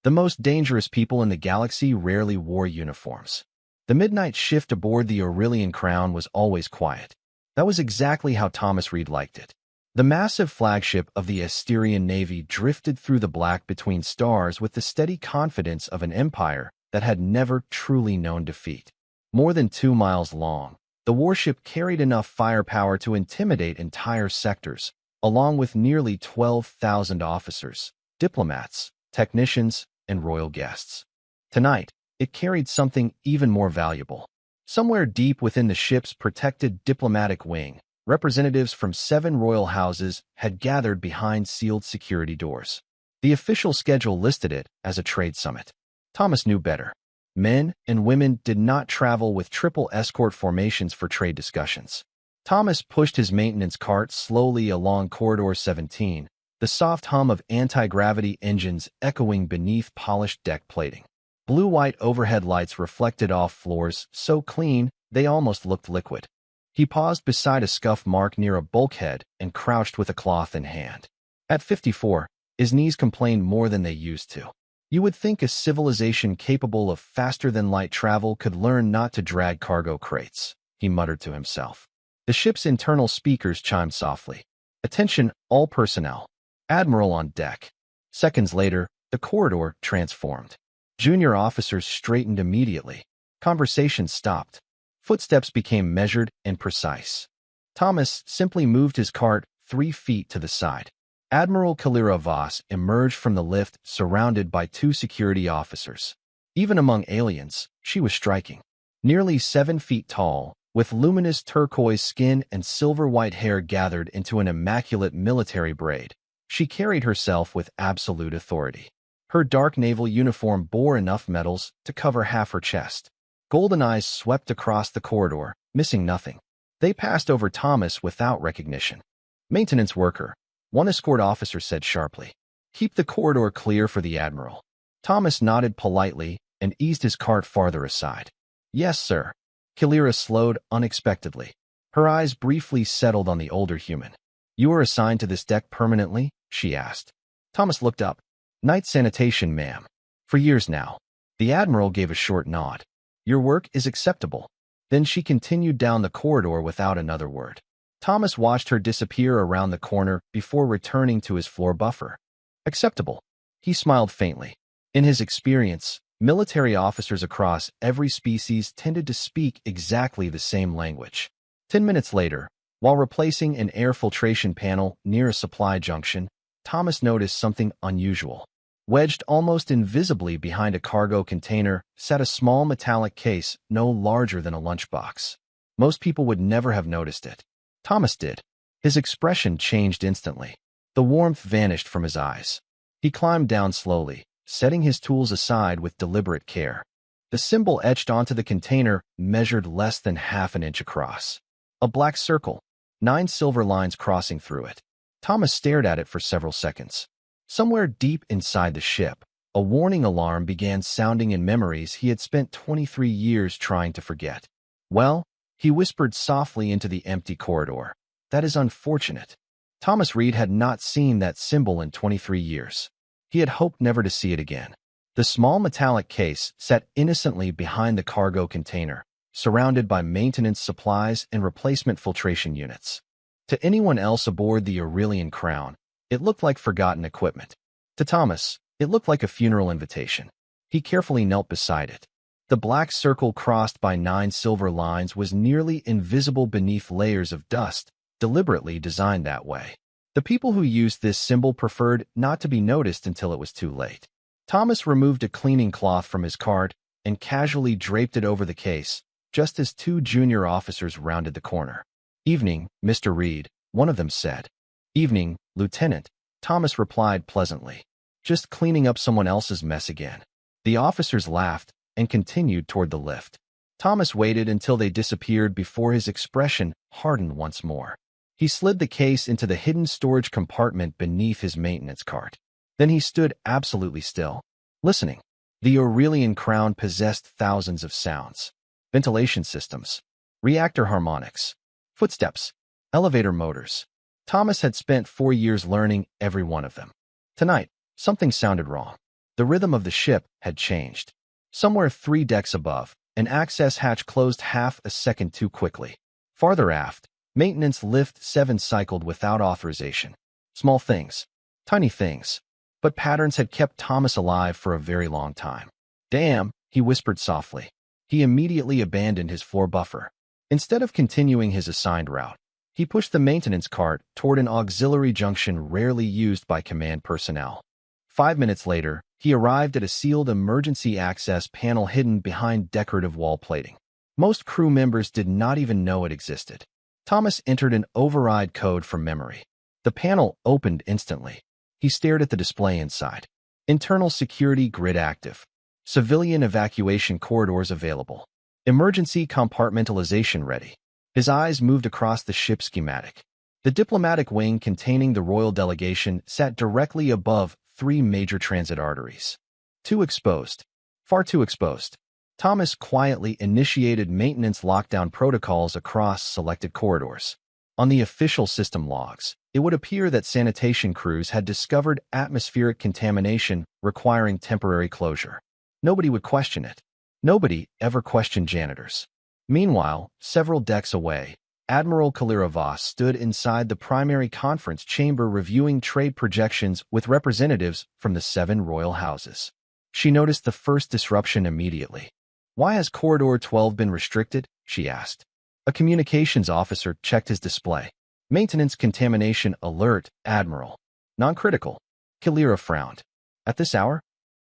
The most dangerous people in the galaxy rarely wore uniforms. The midnight shift aboard the Aurelian Crown was always quiet. That was exactly how Thomas Reed liked it. The massive flagship of the Asterian Navy drifted through the black between stars with the steady confidence of an empire that had never truly known defeat. More than 2 miles long, the warship carried enough firepower to intimidate entire sectors, along with nearly 12,000 officers, diplomats, technicians, and royal guests. Tonight, it carried something even more valuable. Somewhere deep within the ship's protected diplomatic wing, representatives from 7 royal houses had gathered behind sealed security doors. The official schedule listed it as a trade summit. Thomas knew better. Men and women did not travel with triple escort formations for trade discussions. Thomas pushed his maintenance cart slowly along Corridor 17, the soft hum of anti-gravity engines echoing beneath polished deck plating. Blue-white overhead lights reflected off floors so clean they almost looked liquid. He paused beside a scuff mark near a bulkhead and crouched with a cloth in hand. At 54, his knees complained more than they used to. You would think a civilization capable of faster-than-light travel could learn not to drag cargo crates, he muttered to himself. The ship's internal speakers chimed softly. Attention, all personnel. Admiral on deck. Seconds later, the corridor transformed. Junior officers straightened immediately. Conversation stopped. Footsteps became measured and precise. Thomas simply moved his cart 3 feet to the side. Admiral Kalira Voss emerged from the lift surrounded by 2 security officers. Even among aliens, she was striking. Nearly 7 feet tall, with luminous turquoise skin and silver-white hair gathered into an immaculate military braid, she carried herself with absolute authority. Her dark naval uniform bore enough medals to cover half her chest. Golden eyes swept across the corridor, missing nothing. They passed over Thomas without recognition. Maintenance worker, one escort officer said sharply. Keep the corridor clear for the Admiral. Thomas nodded politely and eased his cart farther aside. Yes, sir. Kalira slowed unexpectedly. Her eyes briefly settled on the older human. You are assigned to this deck permanently? She asked. Thomas looked up. Night sanitation, ma'am. For years now. The Admiral gave a short nod. Your work is acceptable. Then she continued down the corridor without another word. Thomas watched her disappear around the corner before returning to his floor buffer. Acceptable. He smiled faintly. In his experience, military officers across every species tended to speak exactly the same language. 10 minutes later, while replacing an air filtration panel near a supply junction, Thomas noticed something unusual. Wedged almost invisibly behind a cargo container sat a small metallic case no larger than a lunchbox. Most people would never have noticed it. Thomas did. His expression changed instantly. The warmth vanished from his eyes. He climbed down slowly, setting his tools aside with deliberate care. The symbol etched onto the container measured less than half an inch across. A black circle, 9 silver lines crossing through it. Thomas stared at it for several seconds. Somewhere deep inside the ship, a warning alarm began sounding in memories he had spent 23 years trying to forget. Well, he whispered softly into the empty corridor. That is unfortunate. Thomas Reed had not seen that symbol in 23 years. He had hoped never to see it again. The small metallic case sat innocently behind the cargo container, surrounded by maintenance supplies and replacement filtration units. To anyone else aboard the Aurelian Crown, it looked like forgotten equipment. To Thomas, it looked like a funeral invitation. He carefully knelt beside it. The black circle crossed by 9 silver lines was nearly invisible beneath layers of dust, deliberately designed that way. The people who used this symbol preferred not to be noticed until it was too late. Thomas removed a cleaning cloth from his cart and casually draped it over the case, just as 2 junior officers rounded the corner. Evening, Mr. Reed, one of them said. Evening, Lieutenant, Thomas replied pleasantly. Just cleaning up someone else's mess again. The officers laughed and continued toward the lift. Thomas waited until they disappeared before his expression hardened once more. He slid the case into the hidden storage compartment beneath his maintenance cart. Then he stood absolutely still, listening. The Aurelian Crown possessed thousands of sounds. Ventilation systems, reactor harmonics, footsteps, elevator motors. Thomas had spent 4 years learning every one of them. Tonight, something sounded wrong. The rhythm of the ship had changed. Somewhere 3 decks above, an access hatch closed half a second too quickly. Farther aft, maintenance lift 7 cycled without authorization. Small things. Tiny things. But patterns had kept Thomas alive for a very long time. Damn, he whispered softly. He immediately abandoned his floor buffer. Instead of continuing his assigned route, he pushed the maintenance cart toward an auxiliary junction rarely used by command personnel. 5 minutes later, he arrived at a sealed emergency access panel hidden behind decorative wall plating. Most crew members did not even know it existed. Thomas entered an override code from memory. The panel opened instantly. He stared at the display inside. Internal security grid active. Civilian evacuation corridors available. Emergency compartmentalization ready. His eyes moved across the ship schematic. The diplomatic wing containing the royal delegation sat directly above 3 major transit arteries. Too exposed. Far too exposed. Thomas quietly initiated maintenance lockdown protocols across selected corridors. On the official system logs, it would appear that sanitation crews had discovered atmospheric contamination requiring temporary closure. Nobody would question it. Nobody ever questioned janitors. Meanwhile, several decks away, Admiral Kalira Voss stood inside the primary conference chamber reviewing trade projections with representatives from the 7 royal houses. She noticed the first disruption immediately. "Why has Corridor 12 been restricted?" she asked. A communications officer checked his display. "Maintenance contamination alert, Admiral. Non-critical." Kalira frowned. "At this hour?"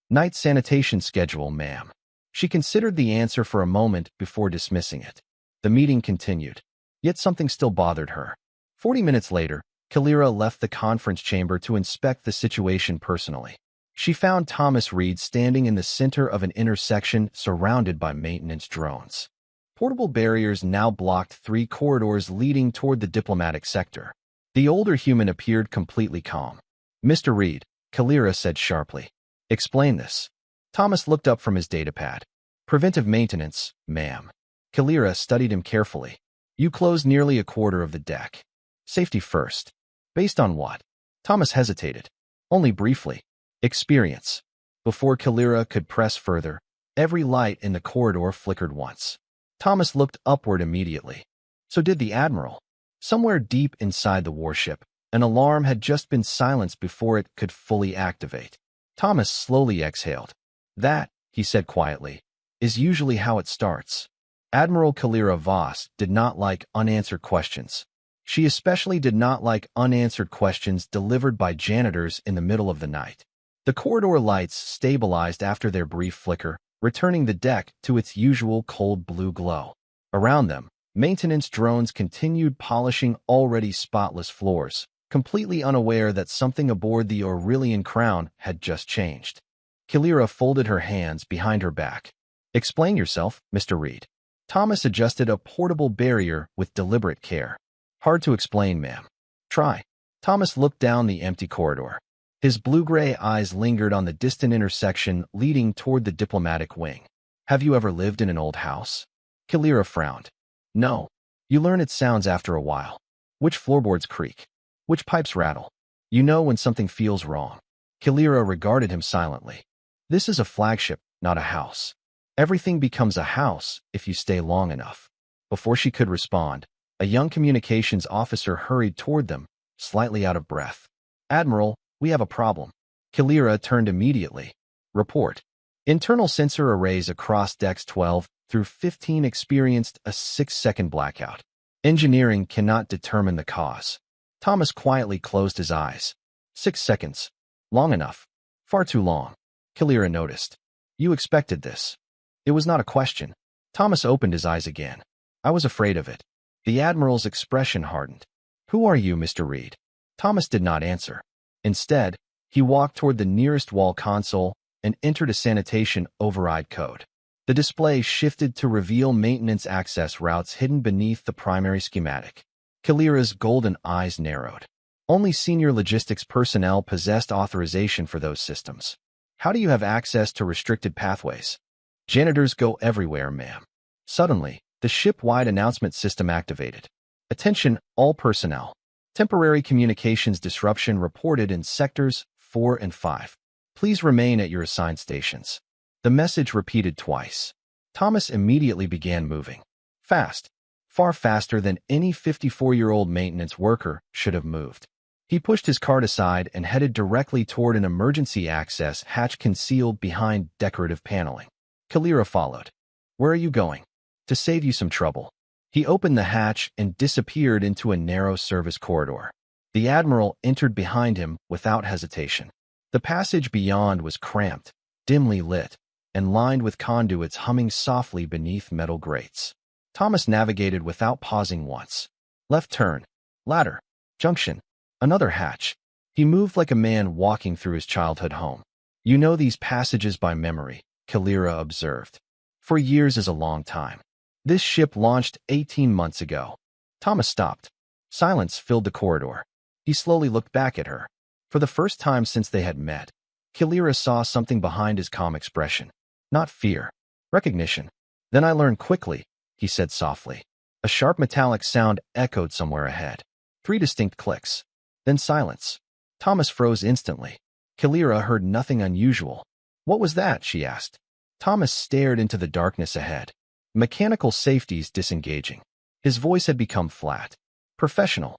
"Night sanitation schedule, ma'am." She considered the answer for a moment before dismissing it. The meeting continued. Yet something still bothered her. 40 minutes later, Kalira left the conference chamber to inspect the situation personally. She found Thomas Reed standing in the center of an intersection surrounded by maintenance drones. Portable barriers now blocked 3 corridors leading toward the diplomatic sector. The older human appeared completely calm. "Mr. Reed," Kalira said sharply. "Explain this." Thomas looked up from his datapad. "Preventive maintenance, ma'am." Kalira studied him carefully. "You closed nearly a quarter of the deck. Safety first." "Based on what?" Thomas hesitated. "Only briefly. Experience." Before Kalira could press further, every light in the corridor flickered once. Thomas looked upward immediately. So did the Admiral. Somewhere deep inside the warship, an alarm had just been silenced before it could fully activate. Thomas slowly exhaled. "That," he said quietly, "is usually how it starts." Admiral Kalira Voss did not like unanswered questions. She especially did not like unanswered questions delivered by janitors in the middle of the night. The corridor lights stabilized after their brief flicker, returning the deck to its usual cold blue glow. Around them, maintenance drones continued polishing already spotless floors, completely unaware that something aboard the Aurelian Crown had just changed. Kalira folded her hands behind her back. "Explain yourself, Mr. Reed." Thomas adjusted a portable barrier with deliberate care. "Hard to explain, ma'am." "Try." Thomas looked down the empty corridor. His blue-gray eyes lingered on the distant intersection leading toward the diplomatic wing. "Have you ever lived in an old house?" Kalira frowned. "No. You learn its sounds after a while. Which floorboards creak? Which pipes rattle? You know when something feels wrong." Kalira regarded him silently. "This is a flagship, not a house. Everything becomes a house if you stay long enough." Before she could respond, a young communications officer hurried toward them, slightly out of breath. "Admiral, we have a problem." Kalira turned immediately. "Report." Internal sensor arrays across decks 12 through 15 experienced a 6-second blackout. Engineering cannot determine the cause. Thomas quietly closed his eyes. 6 seconds. Long enough. Far too long. Kalira noticed. "You expected this." It was not a question. Thomas opened his eyes again. "I was afraid of it." The Admiral's expression hardened. "Who are you, Mr. Reed?" Thomas did not answer. Instead, he walked toward the nearest wall console and entered a sanitation override code. The display shifted to reveal maintenance access routes hidden beneath the primary schematic. Kalira's golden eyes narrowed. Only senior logistics personnel possessed authorization for those systems. "How do you have access to restricted pathways?" "Janitors go everywhere, ma'am." Suddenly, the ship-wide announcement system activated. "Attention, all personnel. Temporary communications disruption reported in sectors 4 and 5. Please remain at your assigned stations. The message repeated twice. Thomas immediately began moving. Fast. Far faster than any 54-year-old maintenance worker should have moved. He pushed his cart aside and headed directly toward an emergency access hatch concealed behind decorative paneling. Kalira followed. Where are you going? To save you some trouble. He opened the hatch and disappeared into a narrow service corridor. The Admiral entered behind him without hesitation. The passage beyond was cramped, dimly lit, and lined with conduits humming softly beneath metal grates. Thomas navigated without pausing once. Left turn. Ladder. Junction. Another hatch. He moved like a man walking through his childhood home. You know these passages by memory, Kalira observed. For years is a long time. This ship launched 18 months ago. Thomas stopped. Silence filled the corridor. He slowly looked back at her. For the first time since they had met, Kalira saw something behind his calm expression. Not fear. Recognition. Then I learned quickly, he said softly. A sharp metallic sound echoed somewhere ahead. 3 distinct clicks. Then silence. Thomas froze instantly. Kalira heard nothing unusual. What was that? She asked. Thomas stared into the darkness ahead. Mechanical safeties disengaging. His voice had become flat. Professional.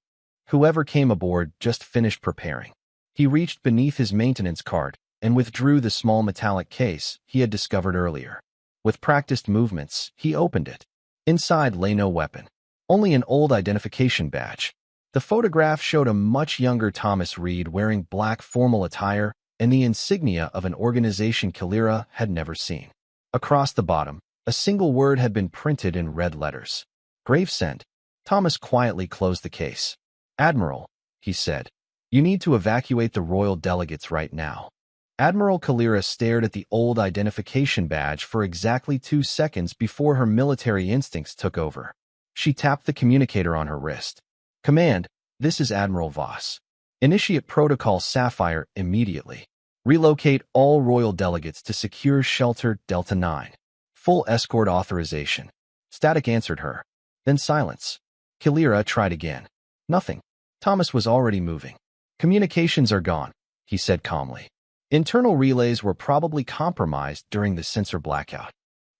Whoever came aboard just finished preparing. He reached beneath his maintenance cart and withdrew the small metallic case he had discovered earlier. With practiced movements, he opened it. Inside lay no weapon. Only an old identification badge. The photograph showed a much younger Thomas Reed wearing black formal attire and the insignia of an organization Kalira had never seen. Across the bottom, a single word had been printed in red letters. Gravesend. Thomas quietly closed the case. Admiral, he said, you need to evacuate the royal delegates right now. Admiral Kalira stared at the old identification badge for exactly 2 seconds before her military instincts took over. She tapped the communicator on her wrist. Command, this is Admiral Voss. Initiate Protocol Sapphire immediately. Relocate all royal delegates to secure shelter Delta 9. Full escort authorization. Static answered her. Then silence. Kalira tried again. Nothing. Thomas was already moving. Communications are gone, he said calmly. Internal relays were probably compromised during the sensor blackout.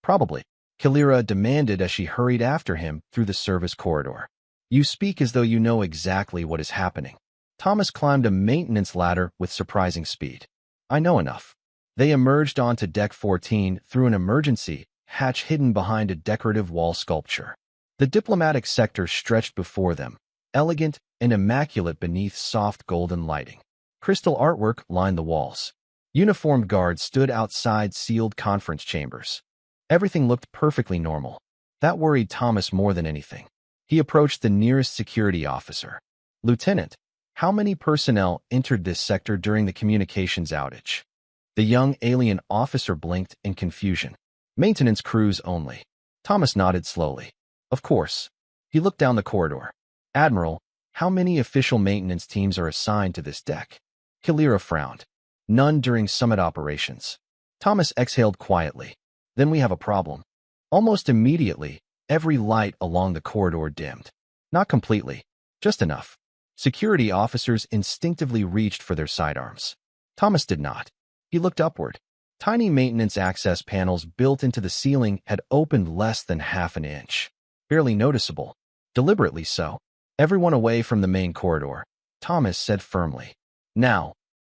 Probably, Kalira demanded as she hurried after him through the service corridor. You speak as though you know exactly what is happening. Thomas climbed a maintenance ladder with surprising speed. I know enough. They emerged onto Deck 14 through an emergency hatch hidden behind a decorative wall sculpture. The diplomatic sector stretched before them, elegant and immaculate beneath soft golden lighting. Crystal artwork lined the walls. Uniformed guards stood outside sealed conference chambers. Everything looked perfectly normal. That worried Thomas more than anything. He approached the nearest security officer. Lieutenant, how many personnel entered this sector during the communications outage? The young alien officer blinked in confusion. Maintenance crews only. Thomas nodded slowly. Of course. He looked down the corridor. Admiral, how many official maintenance teams are assigned to this deck? Kalira frowned. None during summit operations. Thomas exhaled quietly. Then we have a problem. Almost immediately, every light along the corridor dimmed. Not completely, just enough. Security officers instinctively reached for their sidearms. Thomas did not. He looked upward. Tiny maintenance access panels built into the ceiling had opened less than half an inch. Barely noticeable. Deliberately so. Everyone away from the main corridor, Thomas said firmly. Now.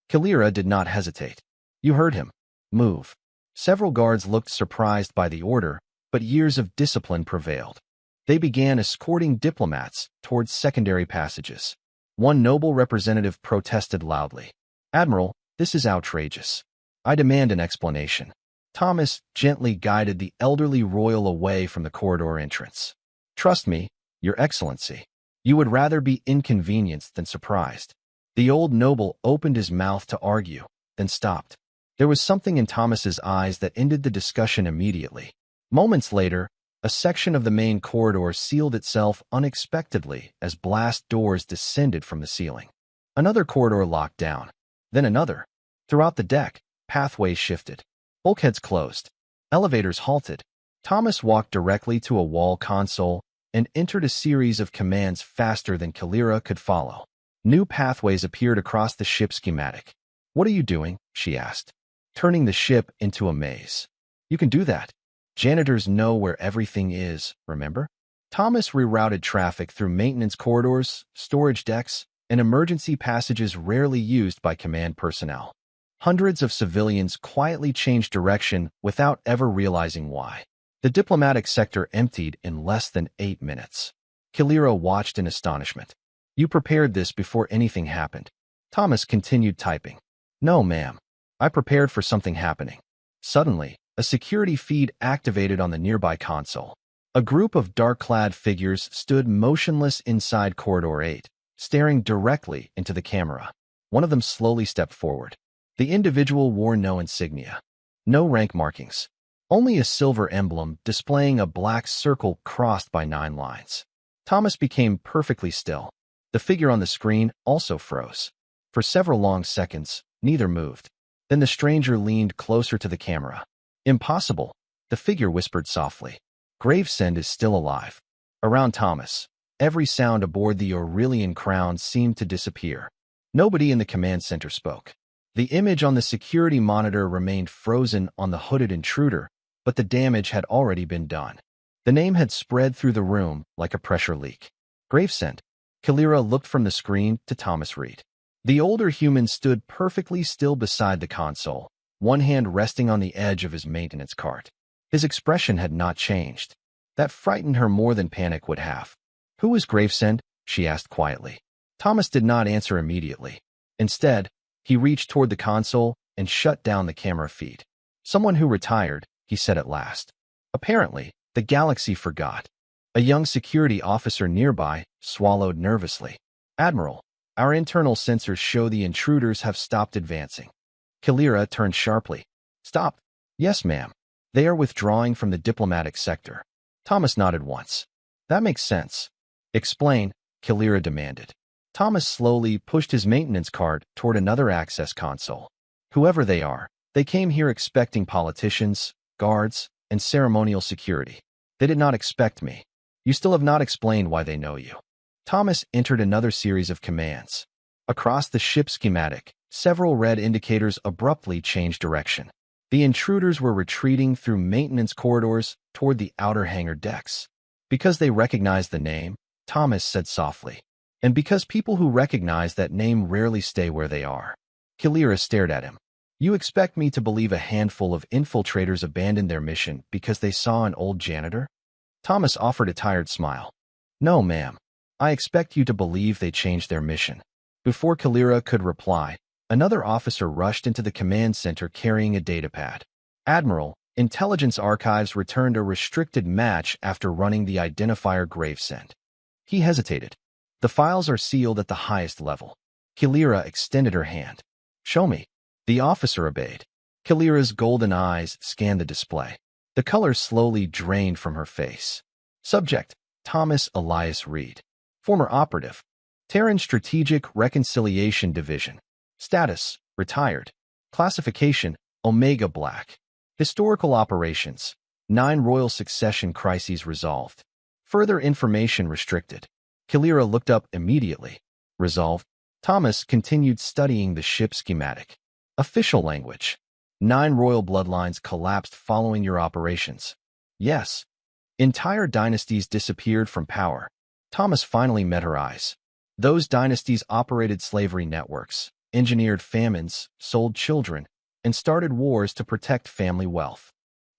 Kalira did not hesitate. You heard him. Move. Several guards looked surprised by the order, but years of discipline prevailed. They began escorting diplomats towards secondary passages. One noble representative protested loudly. Admiral, this is outrageous. I demand an explanation. Thomas gently guided the elderly royal away from the corridor entrance. Trust me, Your Excellency. You would rather be inconvenienced than surprised. The old noble opened his mouth to argue, then stopped. There was something in Thomas's eyes that ended the discussion immediately. Moments later, a section of the main corridor sealed itself unexpectedly as blast doors descended from the ceiling. Another corridor locked down, then another. Throughout the deck, pathways shifted. Bulkheads closed. Elevators halted. Thomas walked directly to a wall console and entered a series of commands faster than Kalira could follow. New pathways appeared across the ship schematic. "What are you doing?" she asked, turning the ship into a maze. "You can do that. Janitors know where everything is, remember?" Thomas rerouted traffic through maintenance corridors, storage decks, and emergency passages rarely used by command personnel. Hundreds of civilians quietly changed direction without ever realizing why. The diplomatic sector emptied in less than 8 minutes. Kalira watched in astonishment. "You prepared this before anything happened." Thomas continued typing. "No, ma'am. I prepared for something happening." Suddenly, a security feed activated on the nearby console. A group of dark-clad figures stood motionless inside Corridor 8, staring directly into the camera. One of them slowly stepped forward. The individual wore no insignia, no rank markings, only a silver emblem displaying a black circle crossed by 9 lines. Thomas became perfectly still. The figure on the screen also froze. For several long seconds, neither moved. Then the stranger leaned closer to the camera. "Impossible," the figure whispered softly. "Gravesend is still alive." Around Thomas, every sound aboard the Aurelian Crown seemed to disappear. Nobody in the command center spoke. The image on the security monitor remained frozen on the hooded intruder, but the damage had already been done. The name had spread through the room like a pressure leak. "Gravesend." Kalira looked from the screen to Thomas Reed. The older human stood perfectly still beside the console, one hand resting on the edge of his maintenance cart. His expression had not changed. That frightened her more than panic would have. "Who is Gravesend?" she asked quietly. Thomas did not answer immediately. Instead, he reached toward the console and shut down the camera feed. "Someone who retired," he said at last. Apparently, the galaxy forgot. A young security officer nearby swallowed nervously. "Admiral, our internal sensors show the intruders have stopped advancing." Kalira turned sharply. "Stop." "Yes, ma'am. They are withdrawing from the diplomatic sector." Thomas nodded once. "That makes sense." "Explain," Kalira demanded. Thomas slowly pushed his maintenance cart toward another access console. "Whoever they are, they came here expecting politicians, guards, and ceremonial security. They did not expect me. You still have not explained why they know you." Thomas entered another series of commands. Across the ship schematic, several red indicators abruptly changed direction. The intruders were retreating through maintenance corridors toward the outer hangar decks. "Because they recognized the name," Thomas said softly. "And because people who recognize that name rarely stay where they are." Kalira stared at him. "You expect me to believe a handful of infiltrators abandoned their mission because they saw an old janitor?" Thomas offered a tired smile. "No, ma'am. I expect you to believe they changed their mission." Before Kalira could reply, another officer rushed into the command center carrying a datapad. "Admiral, Intelligence Archives returned a restricted match after running the identifier Gravesend." He hesitated. "The files are sealed at the highest level." Kalira extended her hand. "Show me." The officer obeyed. Kalira's golden eyes scanned the display. The color slowly drained from her face. Subject: Thomas Elias Reed. Former operative. Terran Strategic Reconciliation Division. Status: retired. Classification: Omega Black. Historical operations: 9 royal succession crises resolved. Further information restricted. Kalira looked up immediately. Resolved. Thomas continued studying the ship schematic. Official language: 9 royal bloodlines collapsed following your operations. Yes. Entire dynasties disappeared from power. Thomas finally met her eyes. Those dynasties operated slavery networks, engineered famines, sold children, and started wars to protect family wealth.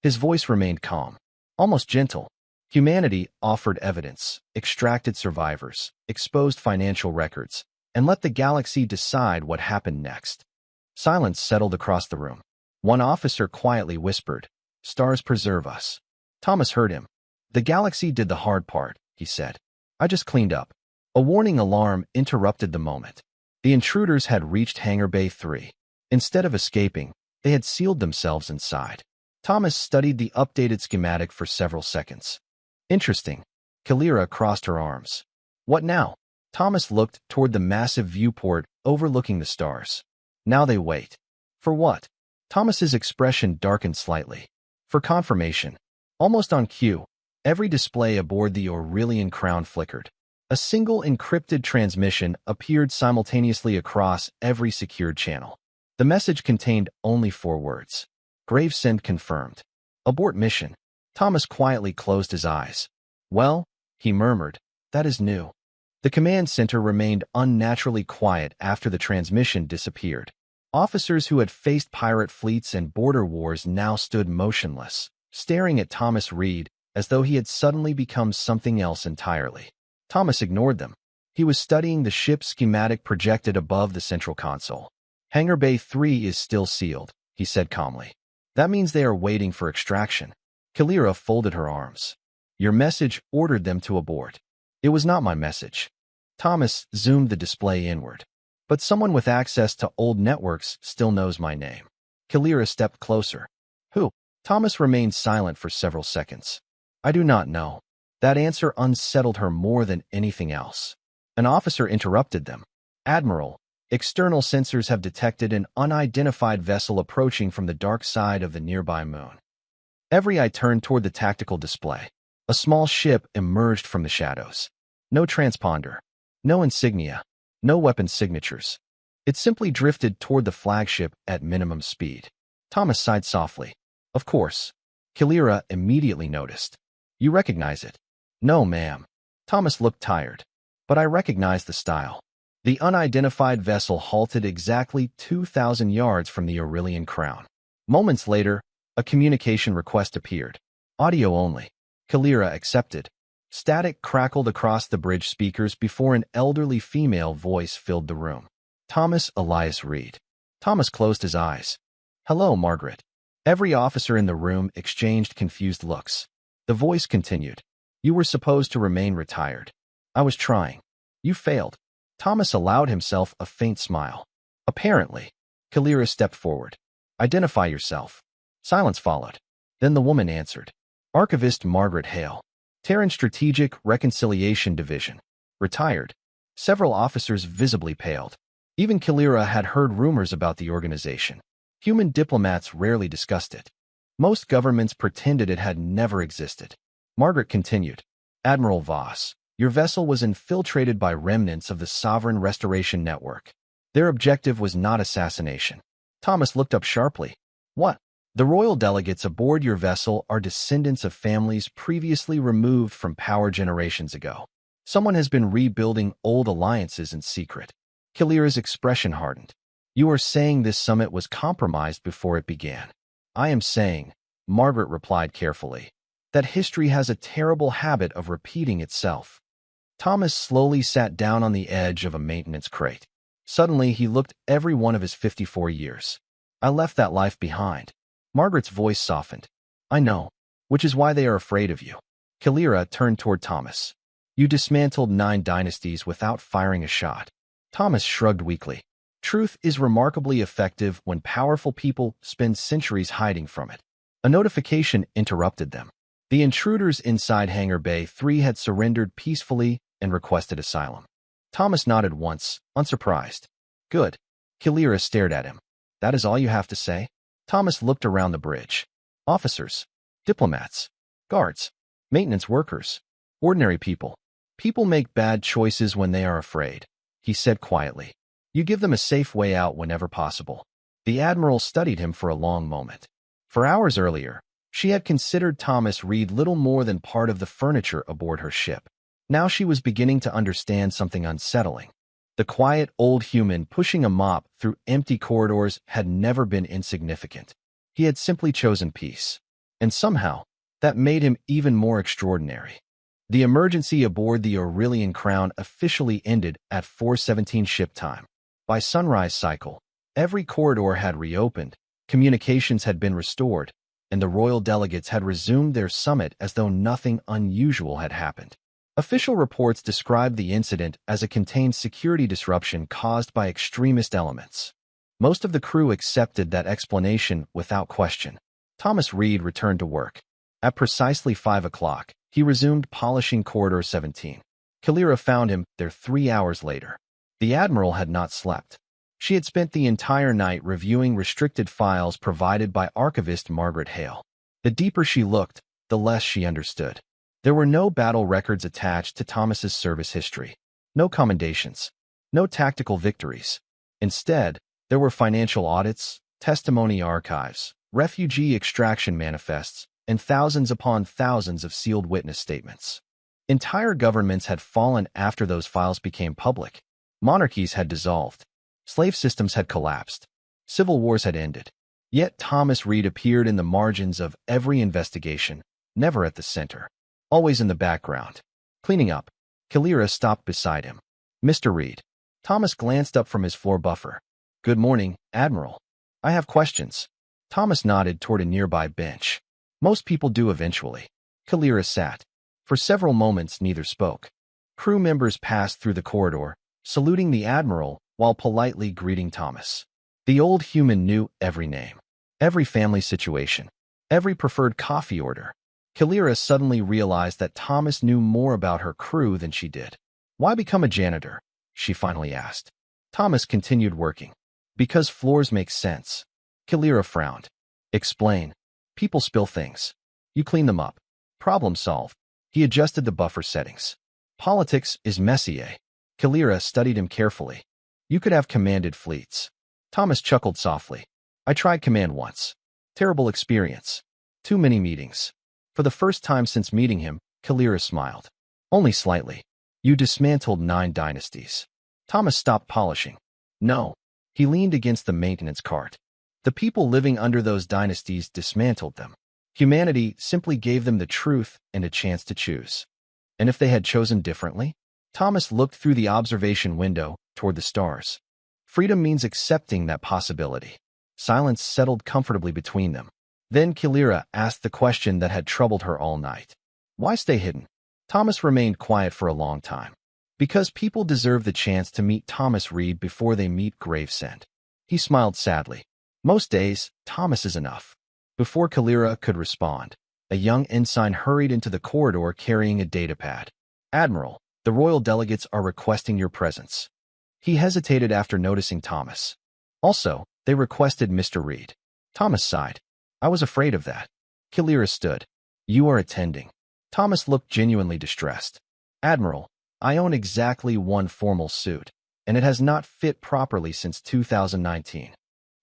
His voice remained calm, almost gentle. Humanity offered evidence, extracted survivors, exposed financial records, and let the galaxy decide what happened next. Silence settled across the room. One officer quietly whispered, "Stars preserve us." Thomas heard him. "The galaxy did the hard part," he said. "I just cleaned up." A warning alarm interrupted the moment. The intruders had reached Hangar Bay 3. Instead of escaping, they had sealed themselves inside. Thomas studied the updated schematic for several seconds. "Interesting." Kalira crossed her arms. "What now?" Thomas looked toward the massive viewport overlooking the stars. "Now they wait." "For what?" Thomas's expression darkened slightly. "For confirmation." Almost on cue, every display aboard the Aurelian Crown flickered. A single encrypted transmission appeared simultaneously across every secured channel. The message contained only 4 words. Gravesend confirmed. Abort mission. Thomas quietly closed his eyes. Well, he murmured, that is new. The command center remained unnaturally quiet after the transmission disappeared. Officers who had faced pirate fleets and border wars now stood motionless, staring at Thomas Reed as though he had suddenly become something else entirely. Thomas ignored them. He was studying the ship's schematic projected above the central console. Hangar Bay 3 is still sealed, he said calmly. That means they are waiting for extraction. Kalira folded her arms. Your message ordered them to abort. It was not my message. Thomas zoomed the display inward. But someone with access to old networks still knows my name. Kalira stepped closer. Who? Thomas remained silent for several seconds. I do not know. That answer unsettled her more than anything else. An officer interrupted them. Admiral, external sensors have detected an unidentified vessel approaching from the dark side of the nearby moon. Every eye turned toward the tactical display. A small ship emerged from the shadows. No transponder. No insignia. No weapon signatures. It simply drifted toward the flagship at minimum speed. Thomas sighed softly. Of course. Kalira immediately noticed. You recognize it? No, ma'am. Thomas looked tired. But I recognize the style. The unidentified vessel halted exactly 2,000 yards from the Aurelian Crown. Moments later, a communication request appeared. Audio only. Kalira accepted. Static crackled across the bridge speakers before an elderly female voice filled the room. Thomas Elias Reed. Thomas closed his eyes. Hello, Margaret. Every officer in the room exchanged confused looks. The voice continued. You were supposed to remain retired. I was trying. You failed. Thomas allowed himself a faint smile. Apparently. Kalira stepped forward. Identify yourself. Silence followed. Then the woman answered. Archivist Margaret Hale. Terran Strategic Reconciliation Division. Retired. Several officers visibly paled. Even Kalira had heard rumors about the organization. Human diplomats rarely discussed it. Most governments pretended it had never existed. Margaret continued. Admiral Voss, your vessel was infiltrated by remnants of the Sovereign Restoration Network. Their objective was not assassination. Thomas looked up sharply. What? The royal delegates aboard your vessel are descendants of families previously removed from power generations ago. Someone has been rebuilding old alliances in secret. Kalira's expression hardened. You are saying this summit was compromised before it began. I am saying, Margaret replied carefully, that history has a terrible habit of repeating itself. Thomas slowly sat down on the edge of a maintenance crate. Suddenly, he looked every one of his 54 years. I left that life behind. Margaret's voice softened. I know, which is why they are afraid of you. Kalira turned toward Thomas. You dismantled 9 dynasties without firing a shot. Thomas shrugged weakly. Truth is remarkably effective when powerful people spend centuries hiding from it. A notification interrupted them. The intruders inside Hangar Bay 3 had surrendered peacefully and requested asylum. Thomas nodded once, unsurprised. Good. Kalira stared at him. That is all you have to say? Thomas looked around the bridge. Officers, diplomats, guards, maintenance workers, ordinary people. People make bad choices when they are afraid, he said quietly. You give them a safe way out whenever possible. The Admiral studied him for a long moment. For hours earlier, she had considered Thomas Reed little more than part of the furniture aboard her ship. Now she was beginning to understand something unsettling. The quiet old human pushing a mop through empty corridors had never been insignificant. He had simply chosen peace. And somehow, that made him even more extraordinary. The emergency aboard the Aurelian Crown officially ended at 4:17 ship time. By sunrise cycle, every corridor had reopened, communications had been restored, and the royal delegates had resumed their summit as though nothing unusual had happened. Official reports described the incident as a contained security disruption caused by extremist elements. Most of the crew accepted that explanation without question. Thomas Reed returned to work. At precisely 5 o'clock, he resumed polishing Corridor 17. Kalira found him there 3 hours later. The Admiral had not slept. She had spent the entire night reviewing restricted files provided by archivist Margaret Hale. The deeper she looked, the less she understood. There were no battle records attached to Thomas's service history. No commendations. No tactical victories. Instead, There were financial audits, testimony archives, refugee extraction manifests, and thousands upon thousands of sealed witness statements. Entire governments had fallen after those files became public. Monarchies had dissolved. Slave systems had collapsed. Civil wars had ended. Yet Thomas Reed appeared in the margins of every investigation, never at the center, always in the background. Cleaning up, Kalira stopped beside him. "Mr. Reed." Thomas glanced up from his floor buffer. "Good morning, Admiral. I have questions." Thomas nodded toward a nearby bench. Most people do eventually. Kalira sat. For several moments, neither spoke. Crew members passed through the corridor, saluting the Admiral while politely greeting Thomas. The old human knew every name, every family situation, every preferred coffee order. Kalira suddenly realized that Thomas knew more about her crew than she did. "Why become a janitor?" she finally asked. Thomas continued working. "Because floors make sense." Kalira frowned. "Explain." "People spill things. You clean them up. Problem solved." He adjusted the buffer settings. "Politics is messy, eh?" Kalira studied him carefully. "You could have commanded fleets." Thomas chuckled softly. "I tried command once. Terrible experience. Too many meetings." For the first time since meeting him, Kalira smiled. "Only slightly. You dismantled 9 dynasties." Thomas stopped polishing. "No." He leaned against the maintenance cart. "The people living under those dynasties dismantled them. Humanity simply gave them the truth and a chance to choose." "And if they had chosen differently?" Thomas looked through the observation window toward the stars. "Freedom means accepting that possibility." Silence settled comfortably between them. Then Kalira asked the question that had troubled her all night. "Why stay hidden?" Thomas remained quiet for a long time. "Because people deserve the chance to meet Thomas Reed before they meet Gravesend." He smiled sadly. "Most days, Thomas is enough." Before Kalira could respond, a young ensign hurried into the corridor carrying a datapad. "Admiral, the royal delegates are requesting your presence." He hesitated after noticing Thomas. "Also, they requested Mr. Reed." Thomas sighed. "I was afraid of that." Kalira stood. "You are attending." Thomas looked genuinely distressed. "Admiral, I own exactly one formal suit, and it has not fit properly since 2019.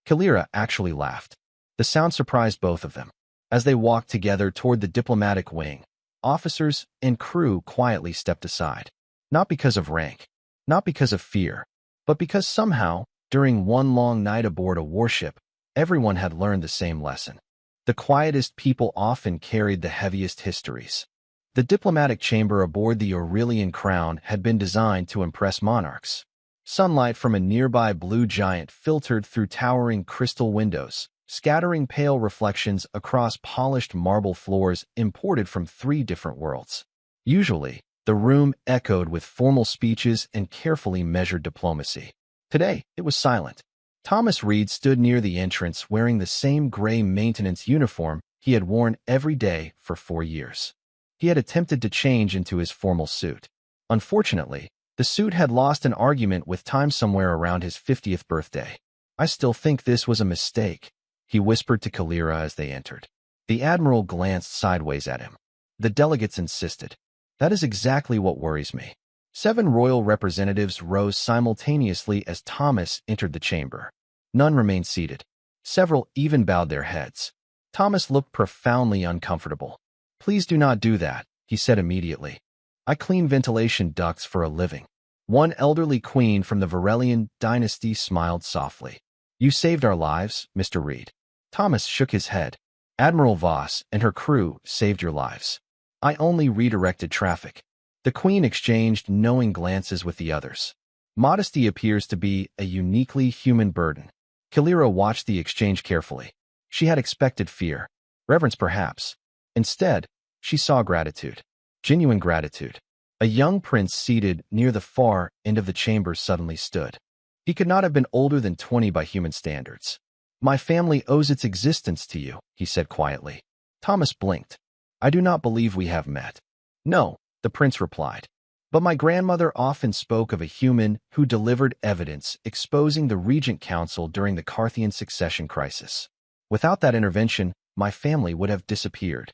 Kalira actually laughed. The sound surprised both of them. As they walked together toward the diplomatic wing, officers and crew quietly stepped aside. Not because of rank, not because of fear, but because somehow, during one long night aboard a warship, everyone had learned the same lesson. The quietest people often carried the heaviest histories. The diplomatic chamber aboard the Aurelian Crown had been designed to impress monarchs. Sunlight from a nearby blue giant filtered through towering crystal windows, scattering pale reflections across polished marble floors imported from 3 different worlds. Usually, the room echoed with formal speeches and carefully measured diplomacy. Today, it was silent. Thomas Reed stood near the entrance wearing the same gray maintenance uniform he had worn every day for 4 years. He had attempted to change into his formal suit. Unfortunately, the suit had lost an argument with time somewhere around his 50th birthday. "I still think this was a mistake," he whispered to Kalira as they entered. The Admiral glanced sideways at him. The delegates insisted. "That is exactly what worries me." 7 royal representatives rose simultaneously as Thomas entered the chamber. None remained seated. Several even bowed their heads. Thomas looked profoundly uncomfortable. "Please do not do that," he said immediately. "I clean ventilation ducts for a living." One elderly queen from the Varelian dynasty smiled softly. "You saved our lives, Mr. Reed." Thomas shook his head. "Admiral Voss and her crew saved your lives. I only redirected traffic." The queen exchanged knowing glances with the others. Modesty appears to be a uniquely human burden. Kalira watched the exchange carefully. She had expected fear, reverence perhaps. Instead, she saw gratitude. Genuine gratitude. A young prince seated near the far end of the chamber suddenly stood. He could not have been older than 20 by human standards. "My family owes its existence to you," he said quietly. Thomas blinked. "I do not believe we have met." "No," the prince replied. "But my grandmother often spoke of a human who delivered evidence exposing the Regent Council during the Carthian succession crisis. Without that intervention, my family would have disappeared."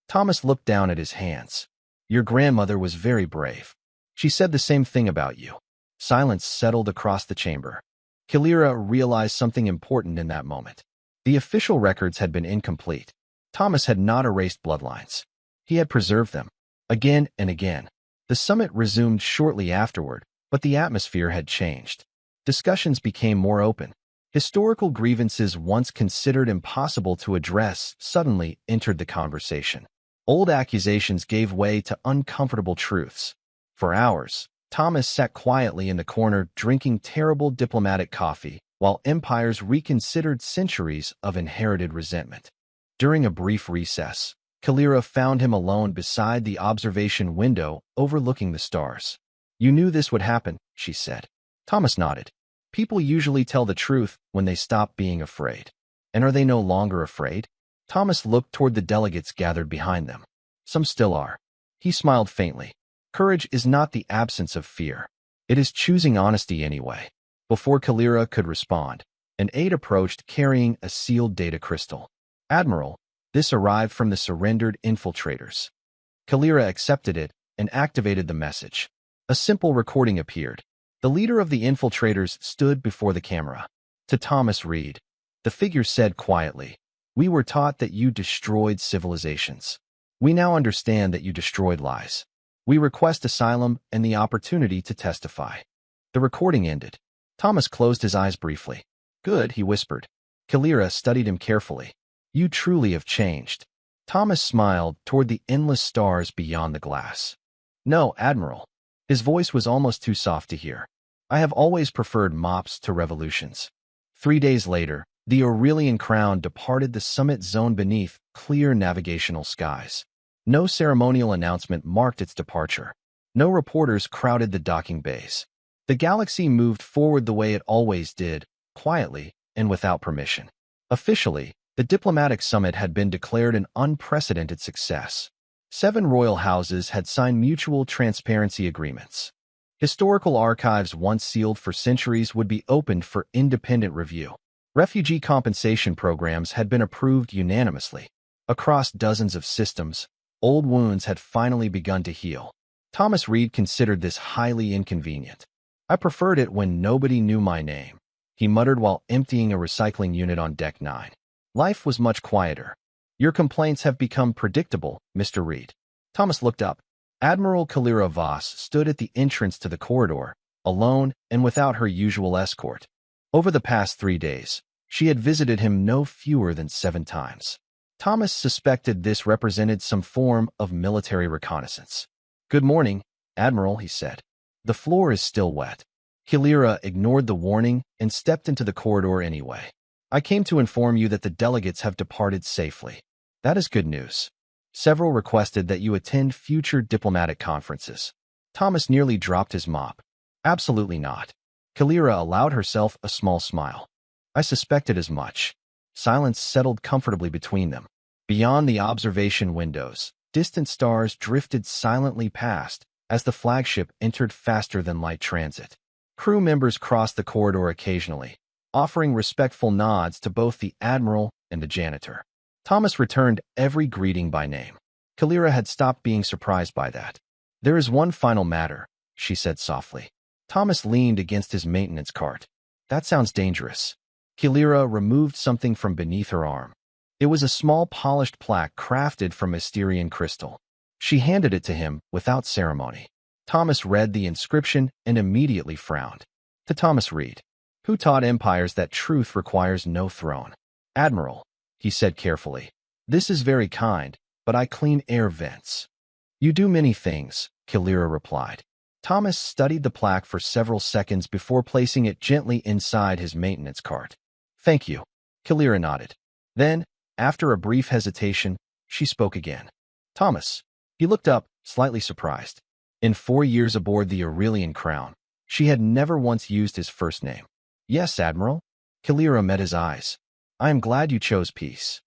Thomas looked down at his hands. "Your grandmother was very brave. She said the same thing about you." Silence settled across the chamber. Kalira realized something important in that moment. The official records had been incomplete. Thomas had not erased Bloodlines. He had preserved them. Again and again. The summit resumed shortly afterward, but the atmosphere had changed. Discussions became more open. Historical grievances once considered impossible to address suddenly entered the conversation. Old accusations gave way to uncomfortable truths. For hours, Thomas sat quietly in the corner drinking terrible diplomatic coffee, while empires reconsidered centuries of inherited resentment. During a brief recess, Kalira found him alone beside the observation window overlooking the stars. "You knew this would happen," she said. Thomas nodded. "People usually tell the truth when they stop being afraid." "And are they no longer afraid?" Thomas looked toward the delegates gathered behind them. "Some still are." He smiled faintly. "Courage is not the absence of fear. It is choosing honesty anyway." Before Kalira could respond, an aide approached carrying a sealed data crystal. "Admiral, this arrived from the surrendered infiltrators." Kalira accepted it and activated the message. A simple recording appeared. The leader of the infiltrators stood before the camera. To Thomas Reed, the figure said quietly, "We were taught that you destroyed civilizations. We now understand that you destroyed lies. We request asylum and the opportunity to testify." The recording ended. Thomas closed his eyes briefly. "Good," he whispered. Kalira studied him carefully. "You truly have changed." Thomas smiled toward the endless stars beyond the glass. "No, Admiral." His voice was almost too soft to hear. "I have always preferred mops to revolutions." 3 days later, the Aurelian Crown departed the summit zone beneath clear navigational skies. No ceremonial announcement marked its departure. No reporters crowded the docking bays. The galaxy moved forward the way it always did, quietly and without permission. Officially, the diplomatic summit had been declared an unprecedented success. 7 royal houses had signed mutual transparency agreements. Historical archives once sealed for centuries would be opened for independent review. Refugee compensation programs had been approved unanimously. Across dozens of systems, old wounds had finally begun to heal. Thomas Reed considered this highly inconvenient. "I preferred it when nobody knew my name," he muttered while emptying a recycling unit on Deck 9. "Life was much quieter." "Your complaints have become predictable, Mr. Reed." Thomas looked up. Admiral Kalira Voss stood at the entrance to the corridor, alone and without her usual escort. Over the past 3 days, she had visited him no fewer than 7 times. Thomas suspected this represented some form of military reconnaissance. "Good morning, Admiral," he said. "The floor is still wet." Kalira ignored the warning and stepped into the corridor anyway. "I came to inform you that the delegates have departed safely." "That is good news." "Several requested that you attend future diplomatic conferences." Thomas nearly dropped his mop. "Absolutely not." Kalira allowed herself a small smile. "I suspected as much." Silence settled comfortably between them. Beyond the observation windows, distant stars drifted silently past as the flagship entered faster-than-light transit. Crew members crossed the corridor occasionally, offering respectful nods to both the Admiral and the Janitor. Thomas returned every greeting by name. Kalira had stopped being surprised by that. "There is one final matter," she said softly. Thomas leaned against his maintenance cart. "That sounds dangerous." Kalira removed something from beneath her arm. It was a small polished plaque crafted from Mysterian crystal. She handed it to him without ceremony. Thomas read the inscription and immediately frowned. To Thomas Reed, who taught empires that truth requires no throne. "Admiral," he said carefully, "this is very kind, but I clean air vents." "You do many things," Kalira replied. Thomas studied the plaque for several seconds before placing it gently inside his maintenance cart. "Thank you." Kalira nodded. Then, after a brief hesitation, she spoke again. "Thomas." He looked up, slightly surprised. In 4 years aboard the Aurelian Crown, she had never once used his first name. "Yes, Admiral." Kalira met his eyes. "I am glad you chose peace."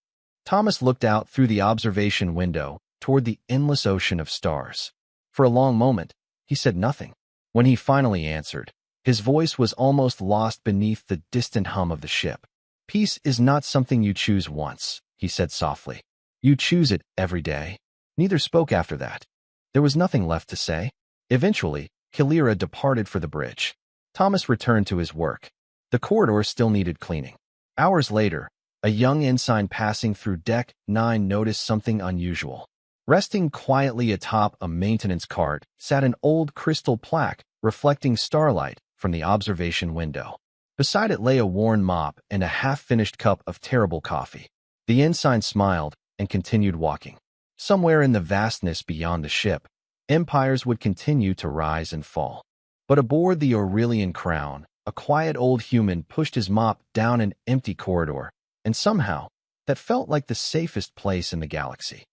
Thomas looked out through the observation window toward the endless ocean of stars. For a long moment, he said nothing. When he finally answered, his voice was almost lost beneath the distant hum of the ship. "Peace is not something you choose once," he said softly. "You choose it every day." Neither spoke after that. There was nothing left to say. Eventually, Kalira departed for the bridge. Thomas returned to his work. The corridor still needed cleaning. Hours later, a young ensign passing through Deck 9 noticed something unusual. Resting quietly atop a maintenance cart sat an old crystal plaque reflecting starlight from the observation window. Beside it lay a worn mop and a half-finished cup of terrible coffee. The ensign smiled and continued walking. Somewhere in the vastness beyond the ship, empires would continue to rise and fall. But aboard the Aurelian Crown, a quiet old human pushed his mop down an empty corridor, and somehow, that felt like the safest place in the galaxy.